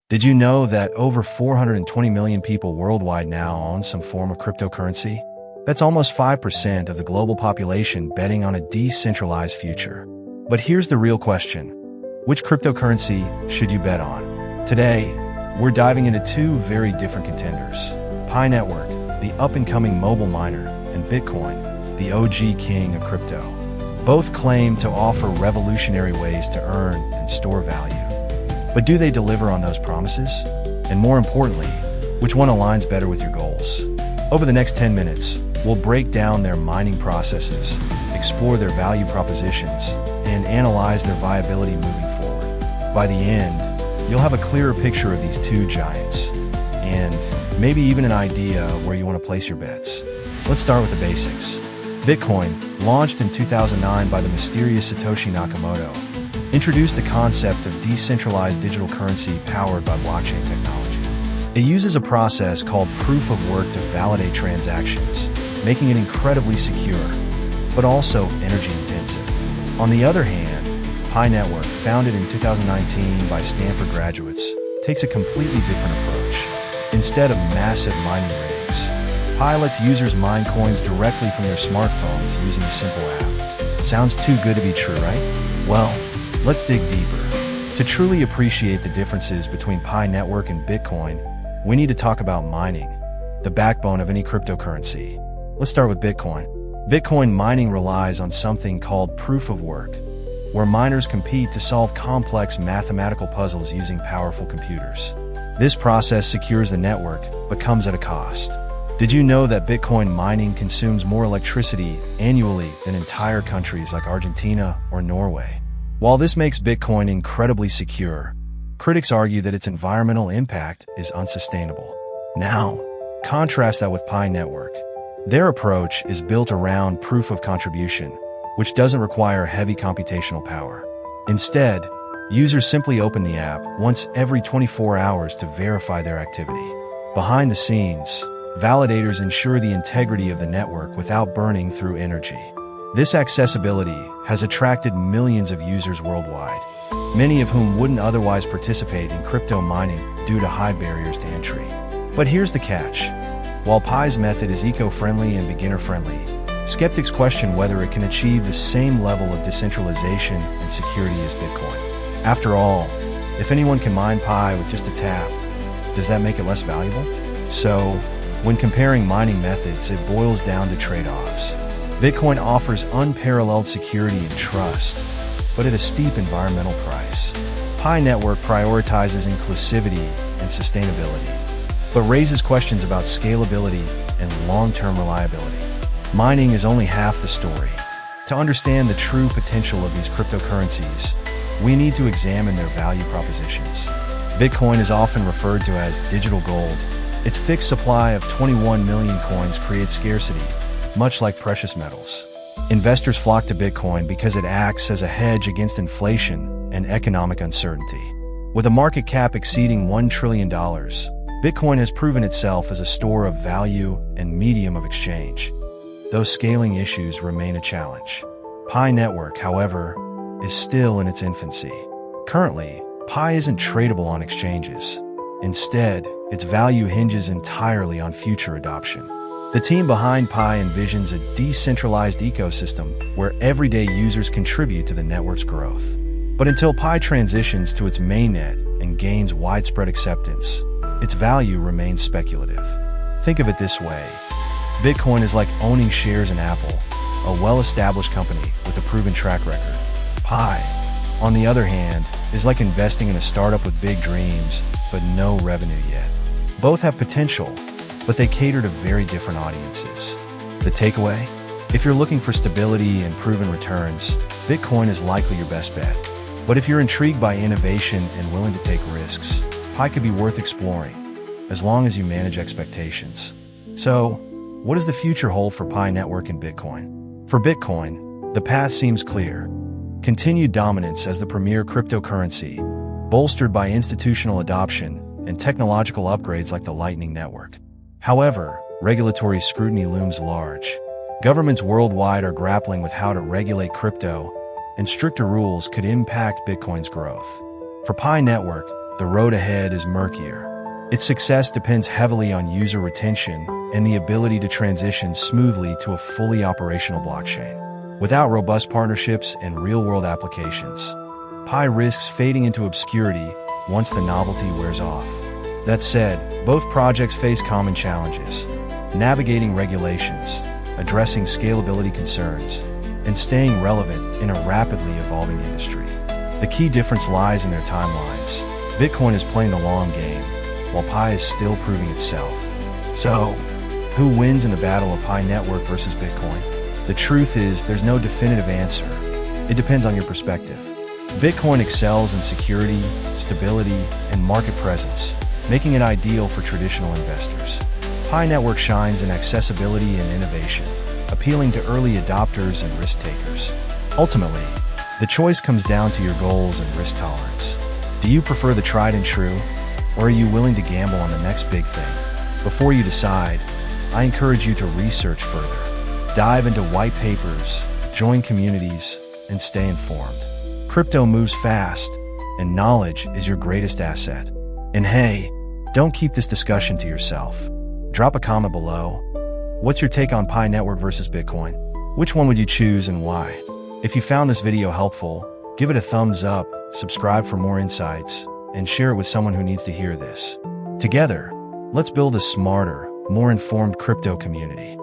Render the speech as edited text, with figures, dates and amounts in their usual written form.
Did you know that over 420 million people worldwide now own some form of cryptocurrency? That's almost 5% of the global population betting on a decentralized future. But here's the real question. Which cryptocurrency should you bet on? Today, we're diving into two very different contenders. Pi Network, the up-and-coming mobile miner, and Bitcoin, the OG king of crypto. Both claim to offer revolutionary ways to earn and store value. But do they deliver on those promises? And more importantly, which one aligns better with your goals? Over the next 10 minutes, we'll break down their mining processes, explore their value propositions, and analyze their viability moving forward. By the end, you'll have a clearer picture of these two giants, and maybe even an idea of where you want to place your bets. Let's start with the basics. Bitcoin, launched in 2009 by the mysterious Satoshi Nakamoto, introduced the concept of decentralized digital currency powered by blockchain technology. It uses a process called proof of work to validate transactions, making it incredibly secure, but also energy intensive. On the other hand, Pi Network, founded in 2019 by Stanford graduates, takes a completely different approach. Instead of massive mining rigs, Pi lets users mine coins directly from their smartphones using a simple app. Sounds too good to be true, right? Well, let's dig deeper. To truly appreciate the differences between Pi Network and Bitcoin, we need to talk about mining, the backbone of any cryptocurrency. Let's start with Bitcoin. Bitcoin mining relies on something called proof of work, where miners compete to solve complex mathematical puzzles using powerful computers. This process secures the network, but comes at a cost. Did you know that Bitcoin mining consumes more electricity annually than entire countries like Argentina or Norway? While this makes Bitcoin incredibly secure, critics argue that its environmental impact is unsustainable. Now, contrast that with Pi Network. Their approach is built around proof of contribution, which doesn't require heavy computational power. Instead, users simply open the app once every 24 hours to verify their activity. Behind the scenes, validators ensure the integrity of the network without burning through energy. This accessibility has attracted millions of users worldwide, many of whom wouldn't otherwise participate in crypto mining due to high barriers to entry. But here's the catch. While Pi's method is eco-friendly and beginner-friendly, skeptics question whether it can achieve the same level of decentralization and security as Bitcoin. After all, if anyone can mine Pi with just a tap, does that make it less valuable? So, when comparing mining methods, it boils down to trade-offs. Bitcoin offers unparalleled security and trust, but at a steep environmental price. Pi Network prioritizes inclusivity and sustainability, but raises questions about scalability and long-term reliability. Mining is only half the story. To understand the true potential of these cryptocurrencies, we need to examine their value propositions. Bitcoin is often referred to as digital gold. Its fixed supply of 21 million coins creates scarcity, much like precious metals. Investors flock to Bitcoin because it acts as a hedge against inflation and economic uncertainty. With a market cap exceeding $1 trillion, Bitcoin has proven itself as a store of value and medium of exchange. Though scaling issues remain a challenge. Pi Network, however, is still in its infancy. Currently, Pi isn't tradable on exchanges. Instead, its value hinges entirely on future adoption. The team behind Pi envisions a decentralized ecosystem where everyday users contribute to the network's growth. But until Pi transitions to its mainnet and gains widespread acceptance, its value remains speculative. Think of it this way. Bitcoin is like owning shares in Apple, a well-established company with a proven track record. Pi, on the other hand, is like investing in a startup with big dreams, but no revenue yet. Both have potential, but they cater to very different audiences. The takeaway? If you're looking for stability and proven returns, Bitcoin is likely your best bet. But if you're intrigued by innovation and willing to take risks, Pi could be worth exploring, as long as you manage expectations. So, what does the future hold for Pi Network and Bitcoin? For Bitcoin, the path seems clear. Continued dominance as the premier cryptocurrency, bolstered by institutional adoption and technological upgrades like the Lightning Network. However, regulatory scrutiny looms large. Governments worldwide are grappling with how to regulate crypto, and stricter rules could impact Bitcoin's growth. For Pi Network, the road ahead is murkier. Its success depends heavily on user retention and the ability to transition smoothly to a fully operational blockchain. Without robust partnerships and real-world applications, Pi risks fading into obscurity once the novelty wears off. That said, both projects face common challenges: navigating regulations, addressing scalability concerns, and staying relevant in a rapidly evolving industry. The key difference lies in their timelines. Bitcoin is playing the long game, while Pi is still proving itself. So, who wins in the battle of Pi Network versus Bitcoin? The truth is, there's no definitive answer. It depends on your perspective. Bitcoin excels in security, stability, and market presence, making it ideal for traditional investors. Pi Network shines in accessibility and innovation, appealing to early adopters and risk takers. Ultimately, the choice comes down to your goals and risk tolerance. Do you prefer the tried and true, or are you willing to gamble on the next big thing? Before you decide, I encourage you to research further. Dive into white papers, join communities, and stay informed. Crypto moves fast, and knowledge is your greatest asset. And hey, don't keep this discussion to yourself. Drop a comment below. What's your take on Pi Network versus Bitcoin? Which one would you choose and why? If you found this video helpful, give it a thumbs up, subscribe for more insights, and share it with someone who needs to hear this. Together, let's build a smarter, more informed crypto community.